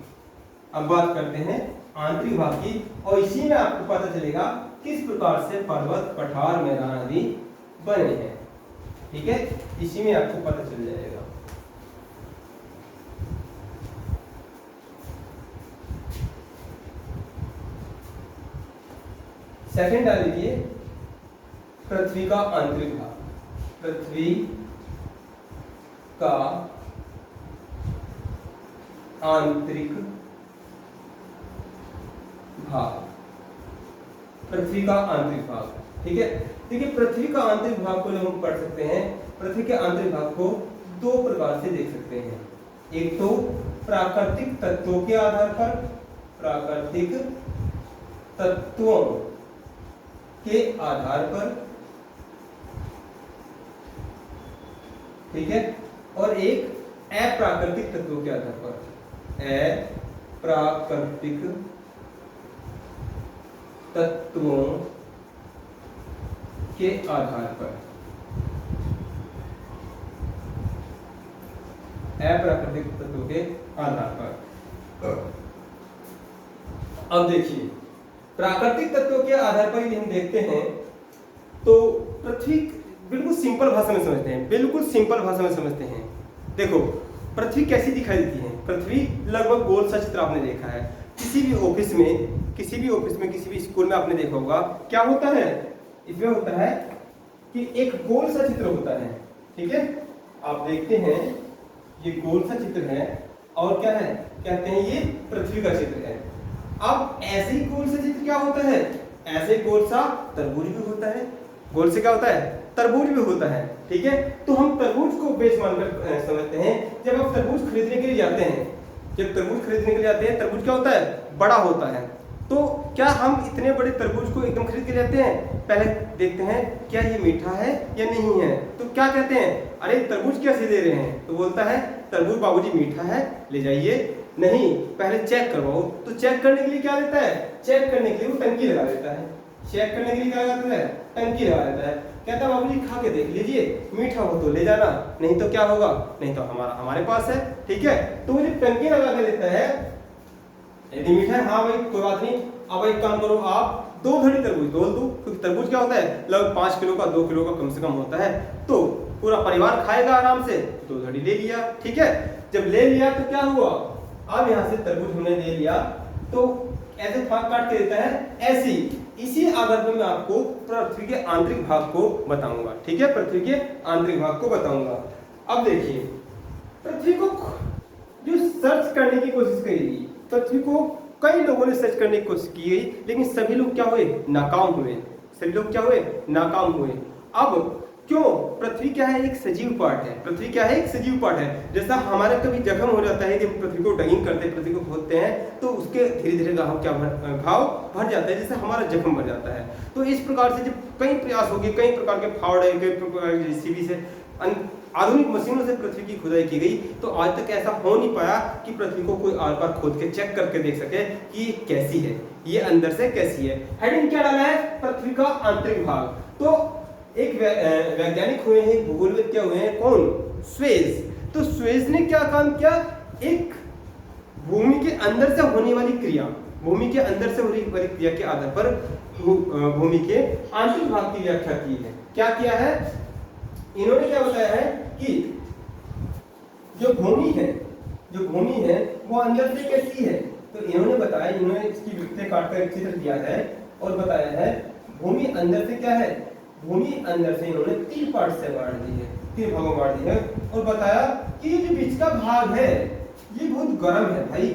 [SPEAKER 1] अब बात करते हैं आंतरिक भाग की, और इसी में आपको पता चलेगा किस प्रकार से पर्वत, पठार, मैदान आदि बने हैं। ठीक है, इसी में आपको पता चल जाएगा। सेकंड डाल लीजिए पृथ्वी का आंतरिक भाग। पृथ्वी का आंतरिक भाग, पृथ्वी का आंतरिक भाग। ठीक है, देखिए पृथ्वी का आंतरिक भाग को हम पढ़ सकते हैं। पृथ्वी के आंतरिक भाग को दो प्रकार से देख सकते हैं। एक तो प्राकृतिक तत्वों के आधार पर, प्राकृतिक तत्वों के आधार पर, ठीक है, और एक अप्राकृतिक तत्वों के आधार पर। अप्राकृतिक तत्वों के आधार पर, अप्राकृतिक तत्वों के आधार पर। अब देखिए प्राकृतिक तत्वों के आधार पर यदि हम देखते हैं तो पृथ्वी बिल्कुल सिंपल भाषा में समझते हैं, बिल्कुल सिंपल भाषा में समझते हैं। देखो पृथ्वी कैसी दिखाई देती है? पृथ्वी लगभग गोल सा चित्र आपने देखा है किसी भी ऑफिस में, किसी भी स्कूल में आपने देखा होगा। क्या होता है इसमें? होता है कि एक गोल सा चित्र होता है। ठीक है, आप देखते हैं ये गोल सा चित्र है और क्या है? कहते हैं ये पृथ्वी का चित्र है। अब ऐसे ही गोल सा चित्र क्या होता है? ऐसे गोल सा तरबूज भी होता है। गोल से क्या होता है? तरबूज भी होता है। ठीक है, तो हम तरबूज को बेस मानकर समझते हैं। जब आप तरबूज खरीदने के लिए जाते हैं, जब तरबूज खरीदने के लिए जाते हैं, तरबूज क्या होता है? बड़ा होता है। तो क्या हम इतने बड़े तरबूज को एकदम खरीद के लेते हैं? पहले देखते हैं क्या ये मीठा है या नहीं है। तो क्या कहते हैं? अरे तरबूज कैसे दे रहे हैं? तो बोलता है तरबूज बाबूजी मीठा है, ले जाइए। नहीं, पहले चेक करवाओ। तो चेक करने के लिए क्या देता है? चेक करने के लिए वो टंकी लगा देता है। चेक करने के लिए क्या करता है? टंकी लगा देता है। कहता है बाबूजी खा के देख लीजिए, मीठा हो तो ले जाना, नहीं तो क्या होगा? नहीं तो हमारे पास है। ठीक है, तो वो जो टंकी लगा के देता है, यदि मीठा है, हाँ भाई कोई बात नहीं, अब एक काम करो, आप 2 घड़ी तरबूज तोल दो, क्योंकि तरबूज क्या होता है? लगभग 5 किलो का, 2 किलो का कम से कम होता है। तो पूरा परिवार खाएगा आराम से। 2 घड़ी ले लिया। ठीक है, जब ले लिया तो क्या हुआ? अब यहाँ से तरबूज हमने ले लिया तो ऐसे फाक काट के देता है। ऐसी इसी आधार पर मैं आपको पृथ्वी के आंतरिक भाग को बताऊंगा। ठीक है, पृथ्वी के आंतरिक भाग को बताऊंगा। अब देखिए पृथ्वी को जो सर्च करने की कोशिश करी, पृथ्वी को कई लोगों ने सर्च करने की कोशिश की गई, लेकिन सभी लोग क्या हुए? नाकाम हुए। सभी लोग क्या हुए? नाकाम हुए। अब क्यों? पृथ्वी क्या है? एक सजीव पार्ट है। पृथ्वी क्या है? एक सजीव पार्ट है। जैसा हमारे कभी जख्म हो जाता है, जब पृथ्वी को डगिंग करते हैं, पृथ्वी को खोदते हैं, तो उसके धीरे धीरे घाव भर जाता है, जैसे हमारा जख्म भर जाता है। तो इस प्रकार से जब कई प्रयास हो गए, कई प्रकार के फावड़े, कई प्रकार की जेसीबी से, आधुनिक मशीनों से पृथ्वी की खुदाई की गई, तो आज तक ऐसा हो नहीं पाया कि पृथ्वी को कोई आर पार खोद के चेक करके देख सके कि ये कैसी है, ये अंदर से कैसी है। हेडिंग क्या डाला है? पृथ्वी का आंतरिक भाग। तो एक वैज्ञानिक हुए हैं, भूगोलविद क्या हुए हैं, कौन? स्वेज। तो स्वेज ने क्या काम किया? एक भूमि के अंदर से होने वाली क्रिया, भूमि के अंदर से होने वाली क्रिया के आधार पर भूमि के आंतरिक भाग की व्याख्या की है। क्या किया है इन्होंने? क्या बताया है कि जो भूमि है वो अंदर से कैसी है। तो इन्होंने बताया, इन्होंने इसकी विकल्प काटकर एक चित्र दिया है और बताया है भूमि अंदर से क्या है। भूमि अंदर से इन्होंने 3 पार्ट से बांट दी है, 3 भागों में बांट दी है, और बताया कि ये जो बीच का भाग है ये बहुत गर्म है भाई।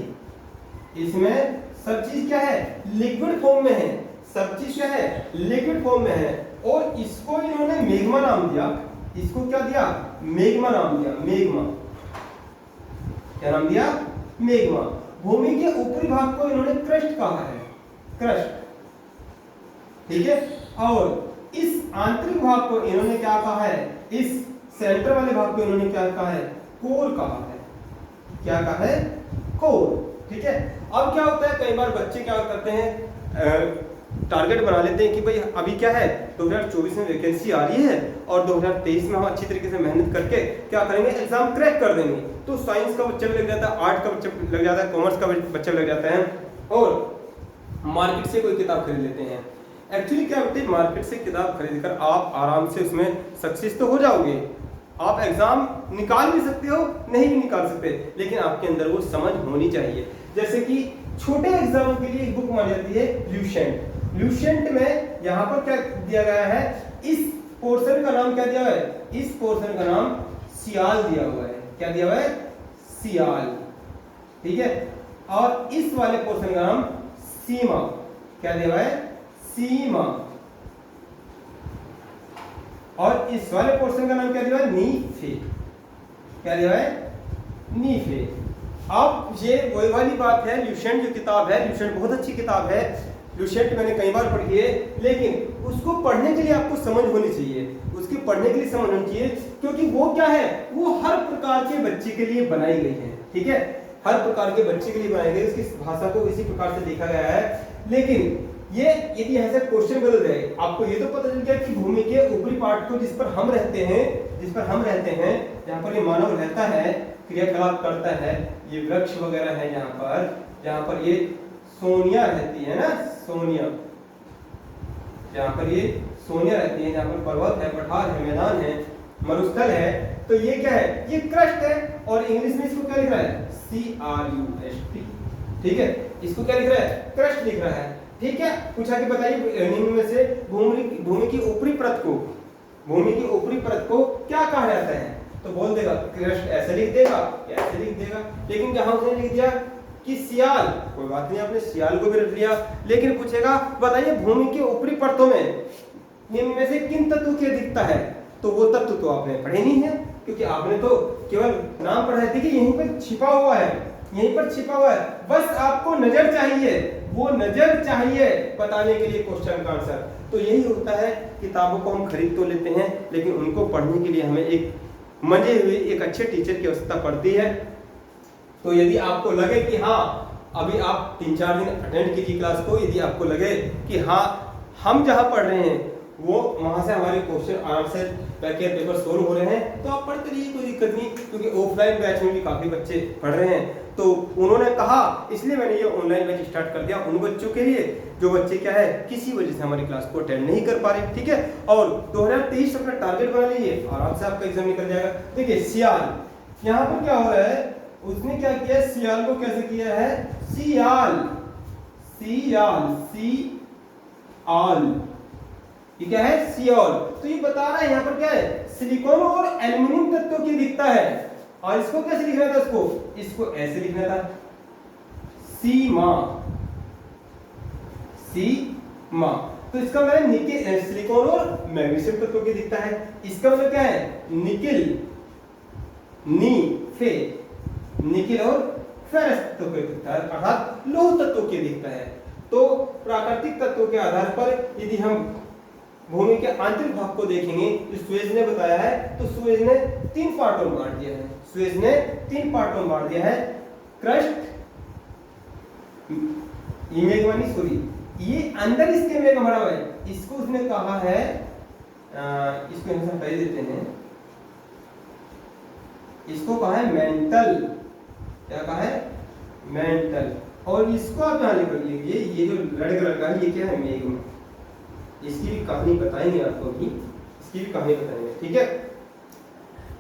[SPEAKER 1] इसमें सब चीज क्या है? लिक्विड फॉर्म में है। सब चीज क्या है? लिक्विड फॉर्म में है। और इसको इन्होंने मैग्मा नाम दिया। इसको क्या दिया? मैग्मा नाम दिया। मैग्मा क्या नाम दिया? मैग्मा। भूमि के ऊपरी भाग को इन्होंने क्रस्ट कहा है, क्रस्ट, ठीक है। और इस आंतरिक भाग को इन्होंने क्या कहा है? इस सेंटर वाले भाग को इन्होंने क्या कहा है? कोर कहा है। क्या कहा है? कोर, ठीक है। अब क्या होता है, कई बार बच्चे क्या करते हैं, टारगेट बना लेते हैं कि भाई अभी क्या है 2024 में वैकेंसी आ रही है और 2023 में हम अच्छी तरीके से मेहनत करके क्या करेंगे, एग्जाम क्रैक कर देंगे। तो साइंस का बच्चा भी लग जाता है, आर्ट का बच्चा लग जाता है, कॉमर्स का बच्चा लग जाता है और मार्केट से कोई किताब खरीद लेते हैं। एक्चुअली क्या होता है, मार्केट से किताब खरीदकर आप आराम से उसमें सक्सेस तो हो जाओगे, आप एग्जाम निकाल भी सकते हो, नहीं भी निकाल सकते, लेकिन आपके अंदर वो समझ होनी चाहिए। जैसे कि छोटे एग्जाम के लिए एक बुक मानी जाती है ल्यूसेंट। ल्यूसेंट में यहाँ पर क्या दिया गया है, इस पोर्शन का नाम क्या दिया हुआ है? इस पोर्शन का नाम सियाल दिया हुआ है। क्या दिया हुआ है? सियाल, ठीक है। और इस वाले पोर्शन का नाम सीमा। क्या दिया हुआ है? सीमा। और इस वाले पोर्शन का नाम क्या दिया हुआ है? नीफे। क्या दिया हुआ है? नीफे। अब ये वही वाली बात है, ल्यूसेंट जो किताब है, ल्यूसेंट बहुत अच्छी किताब है, ल्यूसेंट मैंने कई बार पढ़ी है, लेकिन उसको पढ़ने के लिए आपको समझ होनी चाहिए, उसकी पढ़ने के लिए समझ होनी चाहिए, क्योंकि वो क्या है, वो हर प्रकार के बच्चे के लिए बनाई गई है, ठीक है। हर प्रकार के बच्चे के लिए बनाई गई, उसकी भाषा को इसी प्रकार से देखा गया है। लेकिन ये यदि ऐसे क्वेश्चन बदल जाए, आपको ये तो पता चल गया कि भूमि के ऊपरी पार्ट को जिस पर हम रहते हैं, जहाँ पर ये मानव रहता है, क्रियाकलाप करता है, ये वृक्ष वगैरह है, जहाँ पर ये सोनिया रहती है ना, सोनिया, जहाँ पर ये सोनिया रहती है, जहाँ पर पर्वत है, पठार है, मैदान है, मरुस्थल है, तो ये क्या है, ये क्रस्ट है। और इंग्लिश में इसको क्या लिख रहा है? CRUST, ठीक है। इसको क्या लिख रहा है? क्रस्ट लिख रहा है, ठीक है। पूछा कि बताइए निम्न में से भूमि की ऊपरी परत को क्या कहा जाता है? तो बोल देगा क्रस्ट, ऐसे लिख देगा, ऐसे लिख देगा। लेकिन जहां उसने लिख दिया कि सियाल, कोई बात नहीं, आपने सियाल को भी रख लिया। लेकिन पूछेगा बताइए भूमि के ऊपरी परतों में निम्न में से किन तत्वों की अधिकता है? तो वो तत्व तो आपने पढ़े नहीं है, क्योंकि आपने तो केवल नाम पढ़ा है कि यहीं पर छिपा हुआ है, यहीं पर छिपा हुआ है। बस आपको नजर चाहिए, वो नजर चाहिए बताने के लिए क्वेश्चन का आंसर। तो यही होता है, किताबों को हम खरीद तो लेते हैं, लेकिन उनको पढ़ने के लिए हमें एक मजे हुए एक अच्छे टीचर की आवश्यकता पड़ती है। तो यदि आपको लगे कि हाँ अभी आप 3-4 दिन अटेंड कीजिए क्लास को, यदि आपको लगे कि हाँ हम जहाँ पढ़ रहे हैं वो वहाँ से हमारे क्वेश्चन आराम से बैकएंड पेपर सोल्व हो रहे हैं, तो आप पढ़ते रहिए, कोई दिक्कत नहीं। क्योंकि ऑफलाइन बैच में भी काफ़ी बच्चे पढ़ रहे हैं, तो उन्होंने कहा इसलिए मैंने ये ऑनलाइन बैच स्टार्ट कर दिया उन बच्चों के लिए जो बच्चे क्या है किसी वजह से हमारी क्लास को अटेंड नहीं कर पा रहे, ठीक है। और 2023 अपना टारगेट बना लीजिए, आराम से आपका एग्जाम निकल जाएगा। देखिए सियाल, यहाँ पर क्या हो रहा है, उसने क्या किया, सियाल को कैसे किया है, सियाल, सियाल, सियाल, ये क्या है, सियाल। तो ये बता रहा है यहाँ पर क्या है, सिलिकॉन और एल्युमिनियम तत्वों की दिखता है। और इसको कैसे लिखना था, इसको ऐसे लिखना था, सीमा, सीमा। तो इसका मतलब निकिल सिलिकॉन और मैग्नीशियम तत्वों के दिखता है। इसका मतलब क्या है, निकिल नी फे निकिल और फेरस तत्वों के दिखता है, अर्थात लौह तत्वों के दिखता है। तो प्राकृतिक तत्वों के आधार पर यदि हम भूमि के आंतरिक भाग को देखेंगे तो सुएज ने बताया है, तो सुएज ने 3 पार्टों में बांट दिया है। सुएज ने 3 पार्टों में बांट दिया है, क्रस्ट, ये मेघमानी सॉरी, ये अंदर इसके मेघ भरा हुआ है, इसको उसने कहा है, इसको हम हटा देते हैं, इसको कहा है मेंटल, क्या कहा है, मेंटल। और इसको आप यहां लिख लीजिए, ये जो रेड कलर का है ये क्या है, मेघ। इसकी भी कहानी बताएंगे आपको भी, इसकी भी कहानी बताएंगे, ठीक है।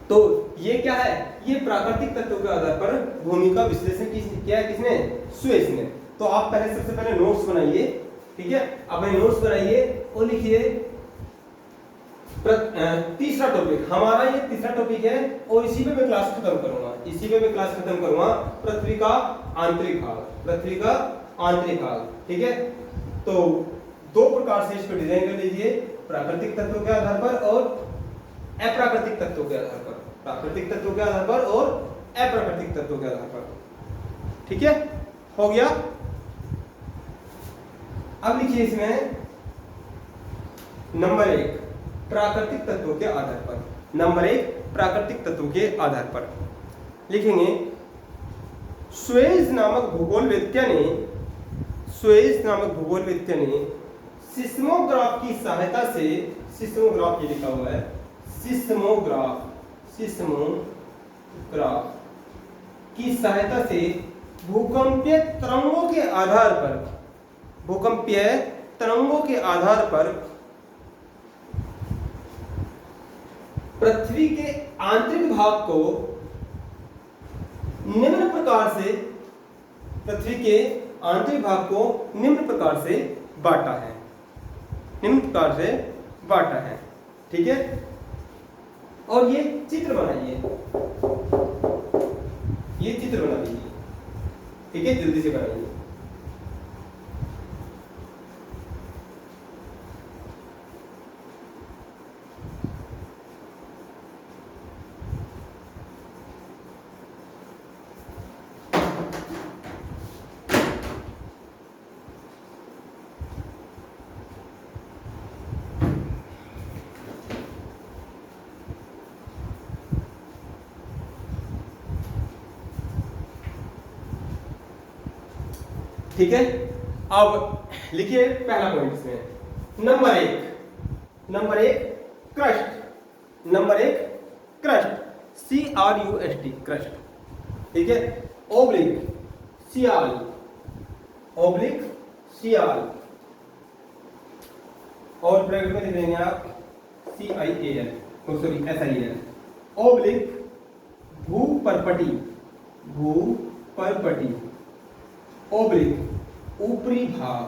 [SPEAKER 1] तो ये क्या है, ये प्राकृतिक तत्वों के आधार पर भूमि का विश्लेषण किया है, किसने, सुएज ने। तो आप पहले सबसे पहले नोट्स बनाइए, ठीक है। अब नोट्स बनाइए और लिखिए तीसरा टॉपिक, हमारा ये तीसरा टॉपिक है और इसी पे मैं क्लास खत्म करूंगा, इसी पे मैं क्लास खत्म करूंगा, पृथ्वी का आंतरिक भाग, पृथ्वी का आंतरिक भाग, ठीक है। तो 2 प्रकार से इसको डिजाइन कर लीजिए, प्राकृतिक तत्वों के आधार पर और अप्राकृतिक तत्वों के आधार पर, प्राकृतिक तत्वों के आधार पर और अप्राकृतिक तत्वों के आधार पर, ठीक है, हो गया। अब लिखिए इसमें नंबर 1 प्राकृतिक तत्वों के आधार पर, नंबर 1 प्राकृतिक तत्वों के आधार पर लिखेंगे, सुएज नामक भूगोलवेत्ता ने, सुएज नामक भूगोलवेत्ता ने सिस्मोग्राफ की सहायता से, सिस्मोग्राफ ये लिखा हुआ है, सिस्मोग्राफ, सिस्मोग्राफ की सहायता से भूकंपीय तरंगों के आधार पर, भूकंपीय तरंगों के आधार पर पृथ्वी के आंतरिक भाग को निम्न प्रकार से, पृथ्वी के आंतरिक भाग को निम्न प्रकार से बांटा है, निम्न प्रकार से बांटा है, ठीक है। और ये चित्र बनाइए, ये चित्र बना दीजिए, ठीक है, जल्दी से बनाइए। ठीक है, अब लिखिए पहला पॉइंट इसमें, number 1 crust, number 1 crust, CRUST crust, ठीक है, ओब्लिक सियाल, ओब्लिक सियाल, और ब्रैकेट में लिख देंगे आप CIAL, सॉरी SIL, ओब्लिक भूपर्पटी, भूपर्पटी, ओब्लिक ऊपरी भाग,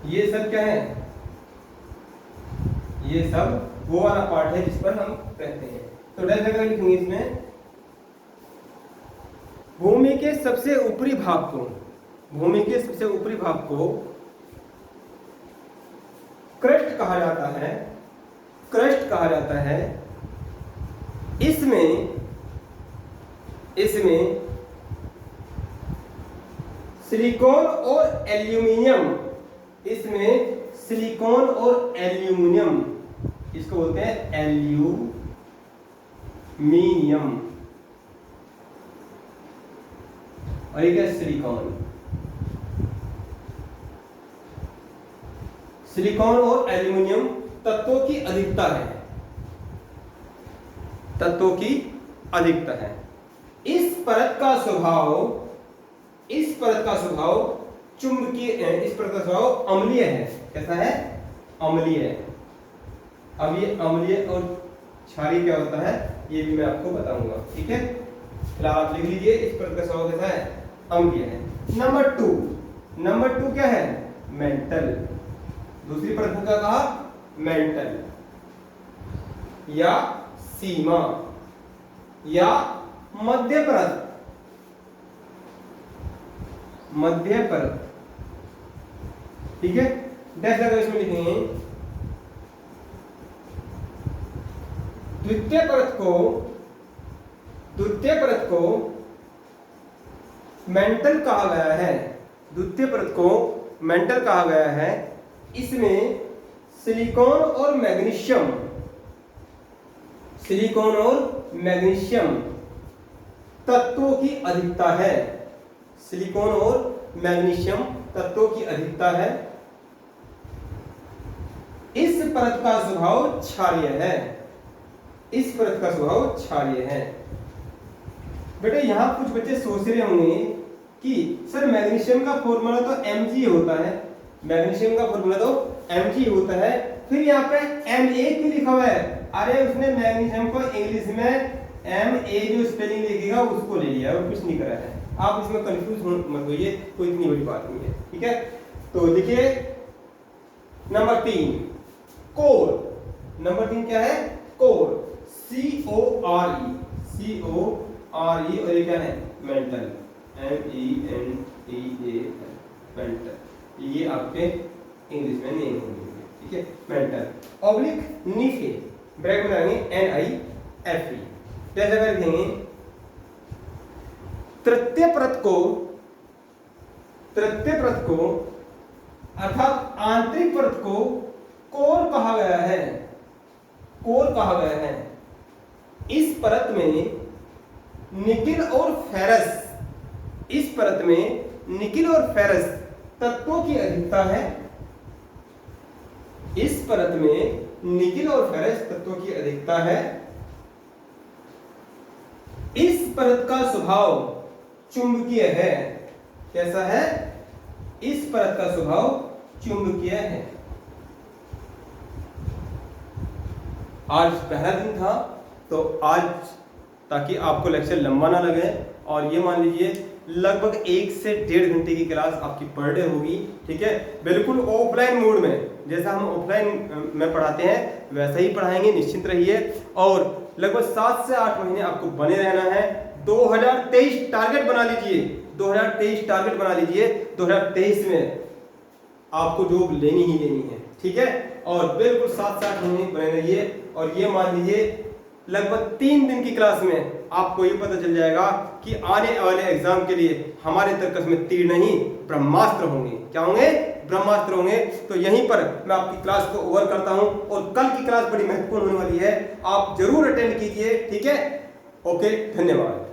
[SPEAKER 1] ये सब क्या है, ये सब वो वाला पार्ट है जिस पर हम कहते हैं। तो डेल्टा का लिखेंगे इसमें, भूमि के सबसे ऊपरी भाग को, भूमि के सबसे ऊपरी भाग को क्रस्ट कहा जाता है, क्रस्ट कहा जाता है। इसमें सिलिकॉन और एल्यूमिनियम, इसमें सिलिकॉन और एल्यूमिनियम, इसको बोलते हैं एल्यूमिनियम, और ये क्या है, सिलिकॉन, सिलिकॉन और एल्यूमिनियम तत्वों की अधिकता है, तत्वों की अधिकता है। इस परत का स्वभाव, इस परत का स्वभाव चुंबकीय, इस परत का स्वभाव अम्लीय है, कैसा है, अम्लीय है। अब ये अम्लीय और क्षारीय क्या होता है ये भी मैं आपको बताऊंगा, ठीक है। फिलहाल आप लिख लीजिए, इस परत का स्वभाव कैसा है, अम्लीय है। नंबर 2 क्या है, मेंटल, दूसरी परत को क्या कहा, मेंटल या सीमा या मध्य परत, मध्य परत, ठीक है। डैश लगा इसमें लिखेंगे द्वितीय परत को मेंटल कहा गया है। द्वितीय परत को मेंटल कहा गया है। इसमें सिलिकॉन और मैग्नीशियम तत्वों की अधिकता है। सिलिकॉन और मैग्नीशियम तत्वों की अधिकता है। इस परत का स्वभाव क्षारीय है। इस परत का स्वभाव क्षारीय है। बेटे यहां कुछ बच्चे सोच रहे होंगे कि सर मैग्नीशियम का फॉर्मूला तो Mg होता है, मैग्नीशियम का फॉर्मूला तो Mg होता है, फिर यहाँ पे Ma क्यों लिखा हुआ है? अरे उसने मैग्नीशियम को इंग्लिश में Ma जो स्पेलिंग लिखेगा उसको ले लिया और कुछ नहीं करा है। आप इसमें कंफ्यूज मत होइए, कोई इतनी बड़ी बात नहीं है, ठीक है। तो देखिए नंबर 3 कोर। नंबर 3 क्या है? कोर, CORE और ये क्या है? Mental, MENTAL, mental. ये आपके इंग्लिश में नेम होंगे, ठीक है। मेंटल ऑब्लिक नीफे, ब्रैकेट में लगाएंगे NIFE। जैसे अगर लिखेंगे तृतीय परत को अर्थात आंतरिक परत को कोर कहा गया है। कोर कहा गया है। इस परत में निकिल और फेरस तत्वों की अधिकता है। इस परत में निकिल और फेरस तत्वों की अधिकता है। इस परत का स्वभाव चुंबकीय है। कैसा है? इस परत का स्वभाव चुंबकीय है। आज पहला दिन था तो आज ताकि आपको लेक्चर लंबा ना लगे, और ये मान लीजिए लगभग 1 से 1.5 घंटे की क्लास आपकी पर डे होगी, ठीक है। बिल्कुल ऑफलाइन मोड में, जैसा हम ऑफलाइन में पढ़ाते हैं वैसा ही पढ़ाएंगे, निश्चिंत रहिए। और लगभग 7 से 8 महीने आपको बने रहना है। 2023 टारगेट बना लीजिए, 2023 टारगेट बना लीजिए। 2023 में आपको जॉब लेनी ही लेनी है, ठीक है। और बिल्कुल 7 से 8 महीने बने रहिए। और ये मान लीजिए लगभग 3 दिन की क्लास में आपको ये पता चल जाएगा कि आने वाले एग्जाम के लिए हमारे तर्कस में तीर नहीं ब्रह्मास्त्र होंगे। क्या होंगे? ब्रह्मास्त्र होंगे। तो यहीं पर मैं आपकी क्लास को ओवर करता हूं, और कल की क्लास बड़ी महत्वपूर्ण होने वाली है, आप जरूर अटेंड कीजिए, ठीक है। ओके, धन्यवाद।